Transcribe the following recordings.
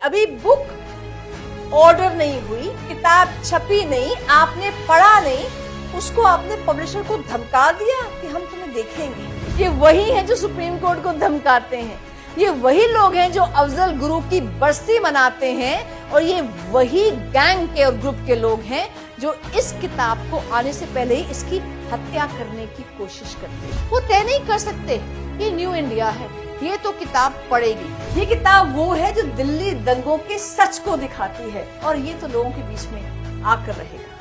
अभी book order नहीं हुई, किताब छपी नहीं, आपने पढ़ा नहीं, उसको आपने पब्लिशर को धमका दिया कि हम तुम्हें देखेंगे। ये वही है जो सुप्रीम कोर्ट को धमकाते हैं, ये वही लोग हैं जो अफजल गुरु की बरसी मनाते हैं, और ये वही गैंग के और ग्रुप के लोग हैं जो इस किताब को आने से पहले ही इसकी हत्या करने की कोशिश करते हैं। वो तय नहीं कर सकते ये न्यू इंडिया है, ये तो किताब पढ़ेगी। ये किताब वो है जो दिल्ली दंगों के सच को दिखाती है, और ये तो लोगों के बीच में आकर रहेगा।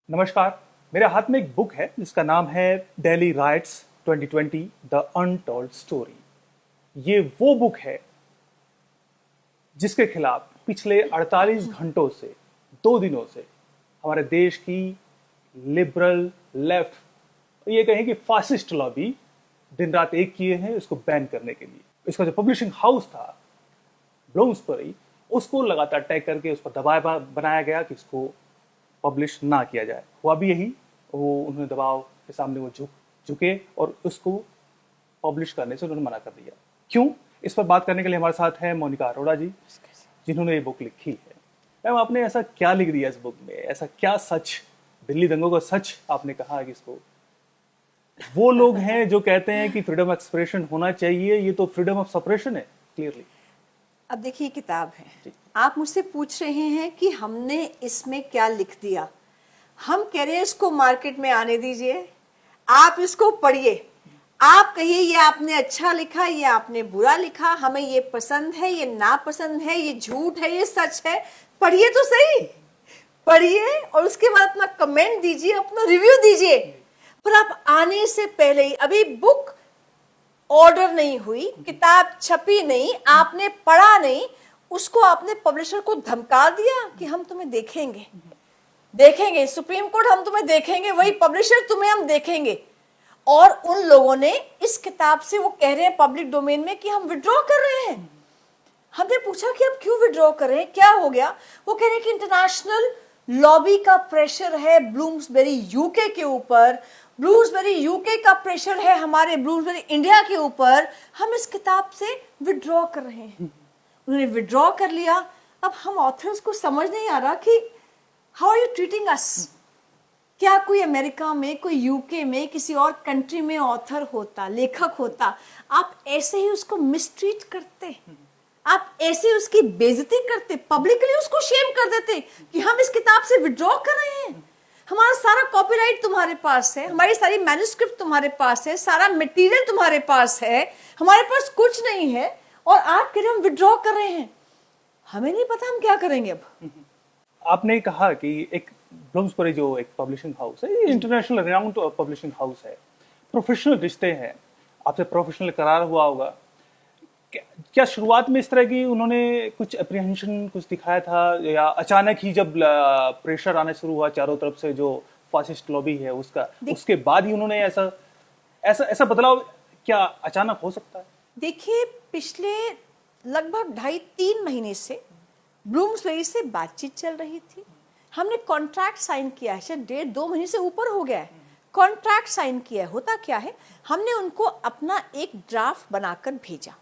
नमस्कार, मेरे हाथ में एक बुक है जिसका नाम है Delhi rights 2020 the untold story. ये वो बुक है जिसके खिलाफ पिछले 48 घंटों से 2 दिनों से हमारे देश की लिबरल लेफ्ट, ये कहें कि फासिस्ट लॉबी दिन रात एक किए हैं इसको बैन करने के लिए। इसका जो पब्लिशिंग हाउस था ब्लूम्सबरी, उसको लगातार टैग करके उस पर दबाव बनाया गया कि इसको पब्लिश ना किया जाए। हुआ भी यही, वो उन्होंने दबाव के सामने वो झुके और उसको पब्लिश करने से उन्होंने मना कर दिया। क्यों? इस पर बात करने के लिए हमारे साथ है मोनिका अरोड़ा जी, जिन्होंने ये बुक लिखी है। मैम, आपने ऐसा क्या लिख दिया इस बुक में? ऐसा क्या सच, दिल्ली दंगों का सच आपने कहा कि इसको वो लोग हैं जो कहते हैं कि फ्रीडम ऑफ एक्सप्रेशन होना चाहिए, ये तो फ्रीडम ऑफ सप्रेशन है क्लियरली। अब देखिए, किताब है, आप मुझसे पूछ रहे हैं कि हमने इसमें क्या लिख दिया। हम कह रहे हैं इसको मार्केट में आने दीजिए, आप इसको पढ़िए, आप कहिए ये आपने अच्छा लिखा, ये आपने बुरा लिखा, हमें ये पसंद है, ये नापसंद है, ये झूठ है, ये सच है। पढ़िए तो सही, पढ़िए और उसके बाद अपना कमेंट दीजिए, अपना रिव्यू दीजिए। पर आप आने से पहले ही, अभी बुक ऑर्डर नहीं हुई, किताब छपी नहीं, आपने पढ़ा नहीं, उसको आपने पब्लिशर को धमका दिया कि हम तुम्हें देखेंगे, सुप्रीम कोर्ट हम तुम्हें देखेंगे, वही पब्लिशर तुम्हें हम देखेंगे। और उन लोगों ने इस किताब से, वो कह रहे हैं पब्लिक डोमेन में कि हम विड्रॉ कर रहे हैं। हमने पूछा कि आप क्यों विड्रॉ कर रहे हैं, क्या हो गया? वो कह रहे हैं कि इंटरनेशनल लॉबी का प्रेशर है ब्लूम्सबेरी यूके के ऊपर, ब्लूम्सबेरी यूके का प्रेशर है हमारे ब्लूम्सबेरी इंडिया के ऊपर, हम इस किताब से विड्रॉ कर रहे हैं। उन्होंने विड्रॉ कर लिया। अब हम ऑथर्स को समझ नहीं आ रहा कि हाउ आर यू ट्रीटिंग अस। क्या कोई अमेरिका में, कोई यूके में, किसी और कंट्री में ऑथर होता, लेखक होता, आप ऐसे ही उसको मिसट्रीट करते, आप ऐसे ही उसकी बेइज्जती करते, पब्लिकली उसको शेम कर देते कि हम इस किताब से विड्रॉ कर रहे हैं। हमारा सारा कॉपीराइट तुम्हारे पास है, हमारी सारी मैन्युस्क्रिप्ट तुम्हारे पास है, सारा मटेरियल तुम्हारे पास है, हमारे पास कुछ नहीं है, और आप कह रहे हम विड्रॉ कर रहे हैं। हमें नहीं पता हम क्या करेंगे अब। आपने कहा कि एक ब्लूम्सबरी जो एक पब्लिशिंग हाउस है, ये इंटरनेशनल रिनाउंड पब्लिशिंग हाउस है, प्रोफेशनल रिश्ते हैं, आपसे प्रोफेशनल करार हुआ होगा। क्या शुरुआत में इस तरह की उन्होंने कुछ अप्रीहेंशन कुछ दिखाया था, या अचानक ही जब प्रेशर आना शुरू हुआ चारों तरफ से जो फासिस्ट लॉबी है उसका, उसके बाद ही उन्होंने ऐसा बदलाव क्या अचानक हो सकता है? देखिए, पिछले लगभग 2.5-3 महीने से ब्लूम्सबेरी से बातचीत चल रही थी। हमने कॉन्ट्रैक्ट साइन किया है, शायद 1.5-2 महीने से ऊपर हो गया है, कॉन्ट्रैक्ट साइन किया है। होता क्या है, हमने उनको अपना एक ड्राफ्ट बनाकर भेजा,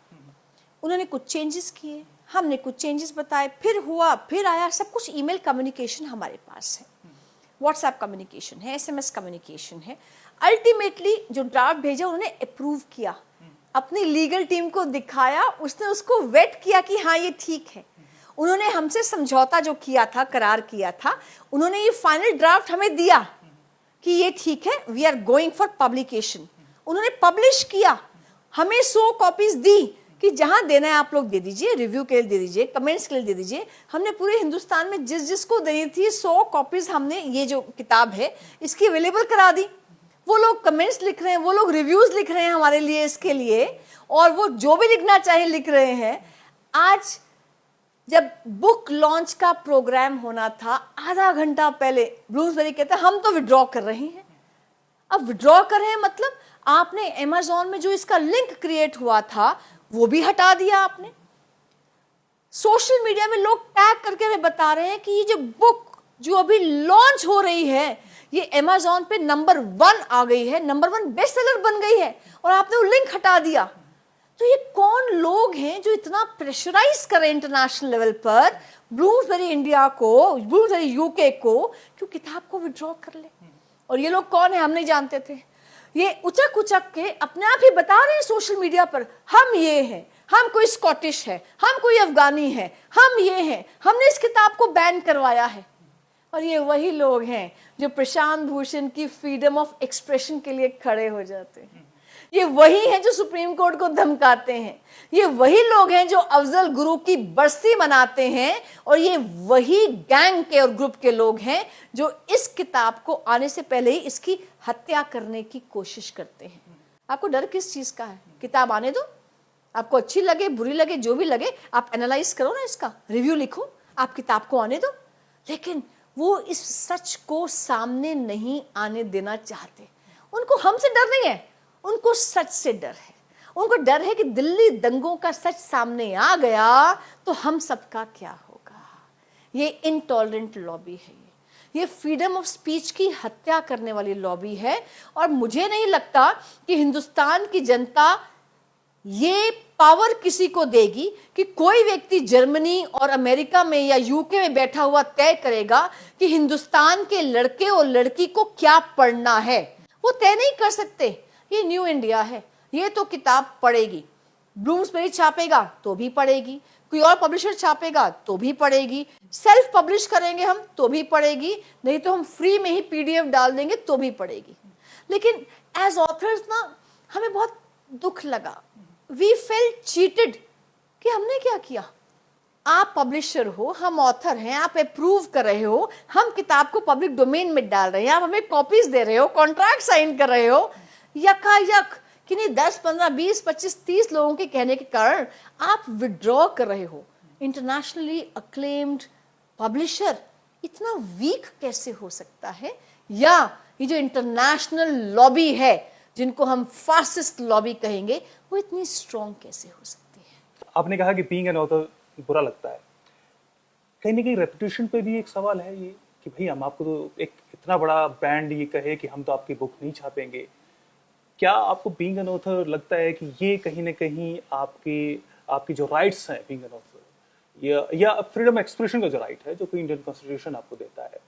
उन्होंने कुछ चेंजेस किए, हमने कुछ चेंजेस बताए, फिर हुआ, फिर आया, सब कुछ ईमेल कम्युनिकेशन हमारे पास है, व्हाट्सएप कम्युनिकेशन है, SMS कम्युनिकेशन है। अल्टीमेटली जो ड्राफ्ट भेजा उन्होंने अप्रूव किया, अपनी लीगल टीम को दिखाया, उसने उसको वेट किया कि हाँ ये ठीक है। उन्होंने हमसे समझौता जो किया था, करार किया था, उन्होंने ये फाइनल ड्राफ्ट हमें दिया कि ये ठीक है, we are going for publication. उन्होंने पब्लिश किया, हमें 100 कॉपीज दी कि जहां देना है आप लोग दे दीजिए, रिव्यू के लिए दे दीजिए, कमेंट्स के लिए दे दीजिए। हमने पूरे हिंदुस्तान में जिसको देनी थी 100 कॉपीज हमने, ये जो किताब है इसकी अवेलेबल करा दी। वो लोग कमेंट्स लिख रहे हैं, वो लोग रिव्यूज लिख रहे हैं हमारे लिए, इसके लिए, और वो जो भी लिखना चाहे लिख रहे हैं। आज जब बुक लॉन्च का प्रोग्राम होना था, आधा घंटा पहले ब्लूम्सबेरी कहते हैं हम तो विड्रॉ कर रहे हैं। अब विड्रॉ कर रहे हैं मतलब आपने अमेज़न में जो इसका लिंक क्रिएट हुआ था वो भी हटा दिया आपने। सोशल मीडिया में लोग टैग करके हमें बता रहे हैं कि ये जो बुक जो अभी लॉन्च हो रही है ये अमेज़न पे नंबर 1 आ गई है, नंबर 1 बेस्ट सेलर बन गई है, और आपने वो लिंक हटा दिया। तो ये कौन लोग हैं जो इतना प्रेशराइज करें इंटरनेशनल लेवल पर ब्लूम्सबेरी इंडिया को, ब्लूम्सबेरी यूके को, क्यों किताब को विड्रॉ कर ले। और ये लोग कौन है हम नहीं जानते थे। ये उचक उचक के अपने आप ही बता रहे हैं सोशल मीडिया पर, हम ये हैं, हम कोई स्कॉटिश है, हम कोई अफगानी है, हम ये हैं, हमने इस किताब को बैन करवाया है। और ये वही लोग हैं जो प्रशांत भूषण की फ्रीडम ऑफ एक्सप्रेशन के लिए खड़े हो जाते हैं। ये वही हैं जो सुप्रीम कोर्ट को धमकाते हैं। ये वही लोग हैं जो अफजल गुरु की बरसी मनाते हैं। और ये वही गैंग के और ग्रुप के लोग हैं जो इस किताब को आने से पहले ही इसकी हत्या करने की कोशिश करते हैं। आपको डर किस चीज का है? किताब आने दो, आपको अच्छी लगे बुरी लगे जो भी लगे, आप एनालाइज करो ना, इसका रिव्यू लिखो, आप किताब को आने दो। लेकिन वो इस सच को सामने नहीं आने देना चाहते। उनको हमसे डर नहीं है, उनको सच से डर है। उनको डर है कि दिल्ली दंगों का सच सामने आ गया तो हम सबका क्या होगा। ये इनटॉलरेंट लॉबी है, ये फ्रीडम ऑफ स्पीच की हत्या करने वाली लॉबी है। और मुझे नहीं लगता कि हिंदुस्तान की जनता ये पावर किसी को देगी कि कोई व्यक्ति जर्मनी और अमेरिका में या यूके में बैठा हुआ तय करेगा कि हिंदुस्तान के लड़के और लड़की को क्या पढ़ना है। वो तय नहीं कर सकते। ये न्यू इंडिया है, ये तो किताब पढ़ेगी। ब्लूम्सबेरी छापेगा तो भी पढ़ेगी, कोई और पब्लिशर छापेगा तो भी पढ़ेगी, सेल्फ पब्लिश करेंगे हम तो भी पढ़ेगी, नहीं तो हम फ्री में ही पीडीएफ डाल देंगे तो भी पढ़ेगी। लेकिन एज ऑथर्स ना हमें बहुत दुख लगा, वी फेल्ट चीटेड कि हमने क्या किया। आप पब्लिशर हो, हम ऑथर हैं, आप अप्रूव कर रहे हो, हम किताब को पब्लिक डोमेन में डाल रहे हैं, आप हमें कॉपीज दे रहे हो, कॉन्ट्रैक्ट साइन कर रहे हो, यकायक कि नहीं 10, 15, 20, 25, 30 लोगों के कहने के कारण आप विड्रॉ कर रहे हो। इंटरनेशनली अक्लेम्ड पब्लिशर इतना वीक कैसे हो सकता है? या ये जो इंटरनेशनल लॉबी है जिनको हम फासिस्ट लॉबी कहेंगे, वो इतनी स्ट्रॉन्ग कैसे हो सकती है? आपने कहा कि बीइंग एन ऑथर बुरा लगता है, कहीं ना कहीं रेपुटेशन पे भी एक सवाल है ये कि भाई हम आपको तो एक इतना बड़ा ब्रांड ये कहे कि हम तो आपकी बुक नहीं छापेंगे। क्या आपको बीइंग एन ऑथर लगता है कि ये कहीं ना कहीं आपकी जो राइट्स हैं बीइंग एन ऑथर या फ्रीडम एक्सप्रेशन का जो राइट है जो कि इंडियन कॉन्स्टिट्यूशन आपको देता है,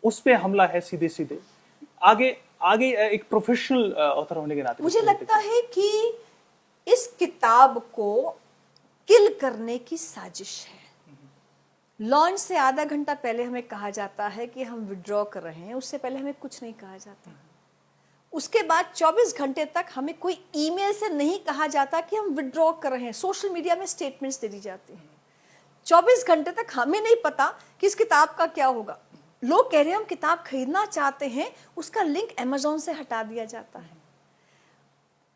उस पे हमला है सीधे सीधे? आगे एक प्रोफेशनल ऑथर होने के नाते मुझे लगता है कि इस किताब को किल करने की साजिश है। लॉन्च से आधा घंटा पहले हमें कहा जाता है कि हम विड्रॉ कर रहे हैं, उससे पहले हमें कुछ नहीं कहा जाता। उसके बाद 24 घंटे तक हमें कोई ईमेल से नहीं कहा जाता कि हम विड्रॉ कर रहे हैं। सोशल मीडिया में स्टेटमेंट्स दे दी जाती हैं। 24 घंटे तक हमें नहीं पता कि इस किताब का क्या होगा। लोग कह रहे हैं हम किताब खरीदना चाहते हैं, उसका लिंक अमेज़न से हटा दिया जाता है।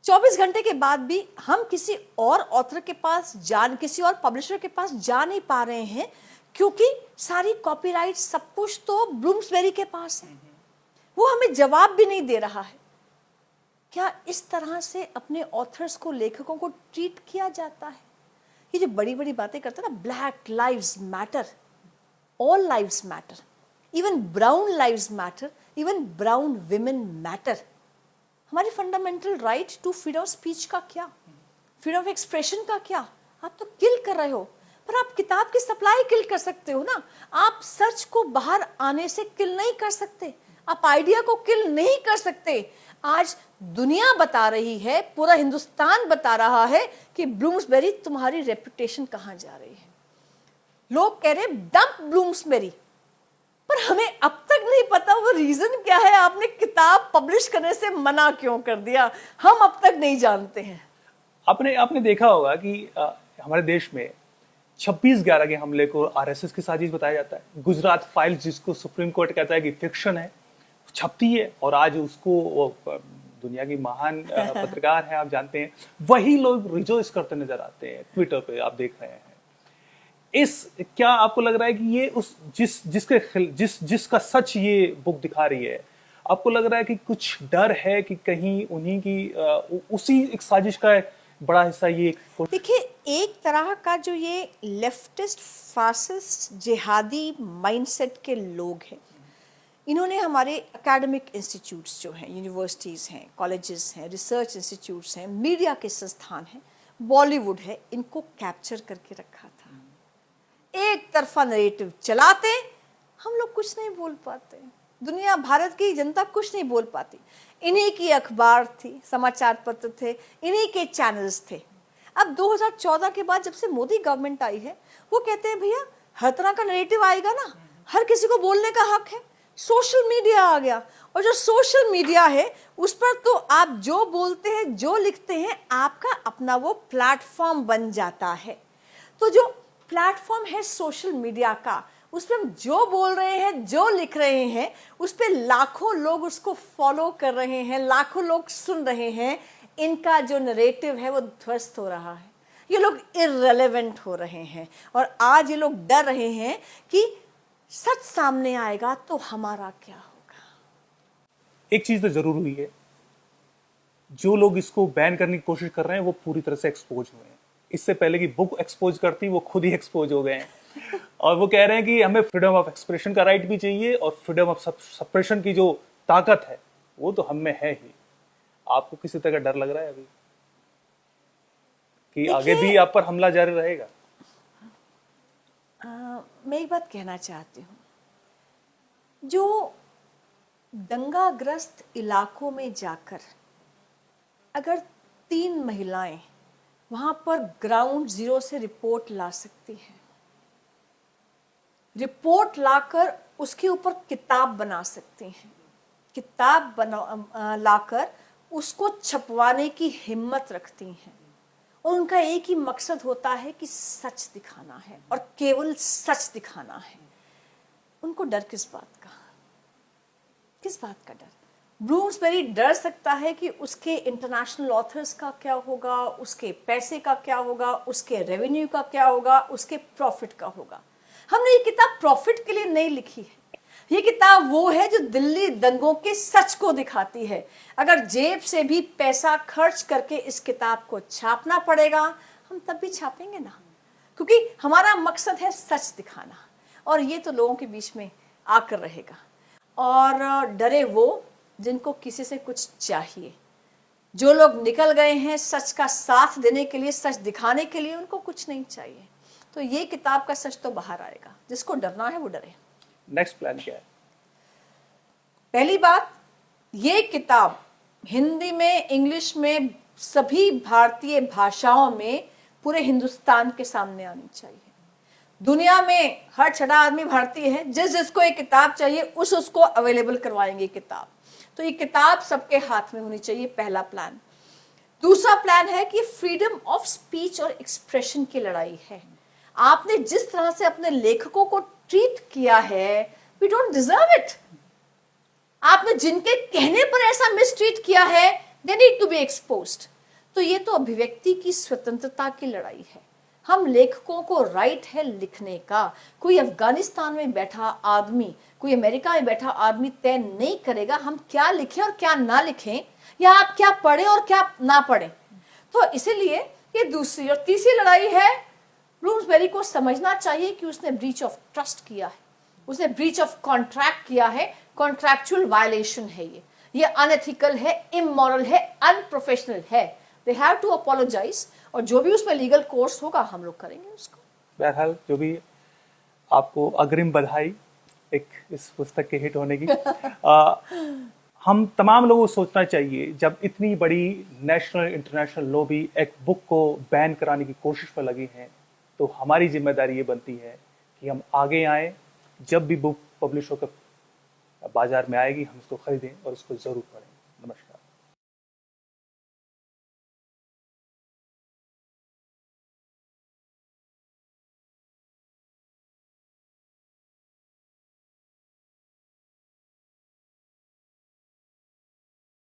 24 घंटे के बाद भी हम किसी और ऑथर के पास किसी और पब्लिशर के पास जा नहीं पा रहे हैं, क्योंकि सारी कॉपीराइट सब कुछ तो ब्लूम्सबेरी के पास है। वो हमें जवाब भी नहीं दे रहा है। क्या इस तरह से अपने ऑथर्स को, लेखकों को ट्रीट किया जाता है? ये जो बड़ी बड़ी बातें करते हैं ना, black lives matter, all lives matter, even brown lives matter, even brown women matter. हमारी fundamental right to freedom of speech का क्या, फ्रीडम ऑफ एक्सप्रेशन का क्या? आप तो किल कर रहे हो। पर आप किताब की सप्लाई किल कर सकते हो ना, आप सच को बाहर आने से किल नहीं कर सकते, आप आइडिया को किल नहीं कर सकते। आज दुनिया बता रही है, पूरा हिंदुस्तान बता रहा है कि ब्लूम्सबेरी तुम्हारी रेपुटेशन कहां जा रही है। लोग कह रहे हैं डंप ब्लूम्सबेरी, पर हमें अब तक नहीं पता वो रीजन क्या है। आपने किताब पब्लिश करने से मना क्यों कर दिया, हम अब तक नहीं जानते हैं। आपने देखा होगा कि हमारे देश में 26/11 के हमले को आरएसएस की साजिश बताया जाता है। गुजरात फाइल्स, जिसको सुप्रीम कोर्ट कहता है कि फिक्शन है, छपती है, और आज उसको दुनिया की महान पत्रकार है, आप जानते हैं, वही लोग रिजॉइस करते नजर आते हैं। ट्विटर पे आप देख रहे हैं। क्या आपको लग रहा है कि ये उस जिसका सच ये बुक दिखा रही है, आपको लग रहा है कि कुछ डर है कि कहीं उन्हीं की उसी एक साजिश का बड़ा हिस्सा ये? देखिए, एक तरह का जो ये लेफ्टिस्ट फासिस्ट जिहादी माइंडसेट के लोग हैं, इन्होंने हमारे एकेडमिक इंस्टीट्यूट्स जो हैं, यूनिवर्सिटीज़ हैं, कॉलेजेस हैं, रिसर्च इंस्टीट्यूट्स हैं, मीडिया के संस्थान हैं, बॉलीवुड है, इनको कैप्चर करके रखा था। एक तरफा नरेटिव चलाते, हम लोग कुछ नहीं बोल पाते, दुनिया भारत की जनता कुछ नहीं बोल पाती। इन्हीं की अखबार थी, समाचार पत्र थे, इन्हीं के चैनल्स थे। अब 2014 के बाद जब से मोदी गवर्नमेंट आई है, वो कहते हैं भैया हर तरह का नरेटिव आएगा ना, हर किसी को बोलने का हक है। सोशल मीडिया आ गया, और जो सोशल मीडिया है उस पर तो आप जो बोलते हैं, जो लिखते हैं, आपका अपना वो प्लेटफॉर्म बन जाता है। तो जो प्लेटफॉर्म है सोशल मीडिया का, उस पर हम जो बोल रहे हैं, जो लिख रहे हैं, उस पर लाखों लोग उसको फॉलो कर रहे हैं, लाखों लोग सुन रहे हैं। इनका जो नरेटिव है वो ध्वस्त हो रहा है, ये लोग इररिलेवेंट हो रहे हैं। और आज ये लोग डर रहे हैं कि सच सामने आएगा तो हमारा क्या होगा। एक चीज तो जरूर हुई है, जो लोग इसको बैन करने की कोशिश कर रहे हैं वो पूरी तरह से एक्सपोज हुए हैं। इससे पहले कि बुक एक्सपोज करती, वो खुद ही एक्सपोज हो गए हैं। और वो कह रहे हैं कि हमें फ्रीडम ऑफ एक्सप्रेशन का राइट भी चाहिए, और फ्रीडम ऑफ सप्रेशन की जो ताकत है वो तो हम में है ही। आपको किसी तरह का डर लग रहा है अभी कि आगे भी आप पर हमला जारी रहेगा? मैं एक बात कहना चाहती हूँ, जो दंगाग्रस्त इलाकों में जाकर अगर 3 महिलाएं वहां पर ग्राउंड जीरो से रिपोर्ट ला सकती हैं, रिपोर्ट लाकर उसके ऊपर किताब बना सकती हैं, किताब लाकर उसको छपवाने की हिम्मत रखती हैं, और उनका एक ही मकसद होता है कि सच दिखाना है और केवल सच दिखाना है। उनको डर किस बात का? किस बात का डर? ब्लूम्सबेरी डर सकता है कि उसके इंटरनेशनल ऑथर्स का क्या होगा, उसके पैसे का क्या होगा, उसके रेवेन्यू का क्या होगा, उसके प्रॉफिट का होगा। हमने ये किताब प्रॉफिट के लिए नहीं लिखी है, ये किताब वो है जो दिल्ली दंगों के सच को दिखाती है। अगर जेब से भी पैसा खर्च करके इस किताब को छापना पड़ेगा, हम तब भी छापेंगे ना, क्योंकि हमारा मकसद है सच दिखाना। और ये तो लोगों के बीच में आकर रहेगा। और डरे वो जिनको किसी से कुछ चाहिए। जो लोग निकल गए हैं सच का साथ देने के लिए, सच दिखाने के लिए, उनको कुछ नहीं चाहिए। तो ये किताब का सच तो बाहर आएगा, जिसको डरना है वो डरे। नेक्स्ट प्लान क्या है? पहली बात, ये किताब हिंदी में, इंग्लिश में, सभी भारतीय भाषाओं में पूरे हिंदुस्तान के सामने आनी चाहिए। दुनिया में हर छठा आदमी भारतीय है, जिसको एक किताब चाहिए उसको अवेलेबल करवाएंगे किताब। तो ये किताब सबके हाथ में होनी चाहिए, पहला प्लान। दूसरा प्लान है कि फ्रीडम ऑफ स्पीच और एक्सप्रेशन की लड़ाई है। आपने जिस तरह से अपने लेखकों को ट्रीट किया है, वी डोंट डिजर्व इट। आपने जिनके कहने पर ऐसा मिसट्रीट किया है, they need to be exposed. तो ये तो अभिव्यक्ति की स्वतंत्रता की लड़ाई है। हम लेखकों को राइट है लिखने का। कोई अफगानिस्तान में बैठा आदमी, कोई अमेरिका में बैठा आदमी तय नहीं करेगा हम क्या लिखें और क्या ना लिखें, या आप क्या पढ़ें और क्या ना पढ़ें। तो इसीलिए ये दूसरी और तीसरी लड़ाई है। ब्लूम्सबेरी को समझना चाहिए कि उसने ब्रीच ऑफ ट्रस्ट किया है, उसने ब्रीच ऑफ कॉन्ट्रैक्ट किया है, कॉन्ट्रैक्चुअल वायलेशन है, ये अनएथिकल है, इमोरल है, अनप्रोफेशनल है। दे हैव टू अपोलोजाइज, और जो भी उसमें लीगल कोर्स होगा हम लोग करेंगे उसको। बहरहाल जो भी, आपको अग्रिम बधाई एक इस पुस्तक के हिट होने की। हम तमाम लोगों को सोचना चाहिए, जब इतनी बड़ी नेशनल इंटरनेशनल लॉबी एक बुक को बैन कराने की कोशिश पर लगी है, तो हमारी जिम्मेदारी ये बनती है कि हम आगे आएं। जब भी बुक पब्लिश होकर बाजार में आएगी, हम उसको खरीदें और उसको जरूर पढ़ें। नमस्कार।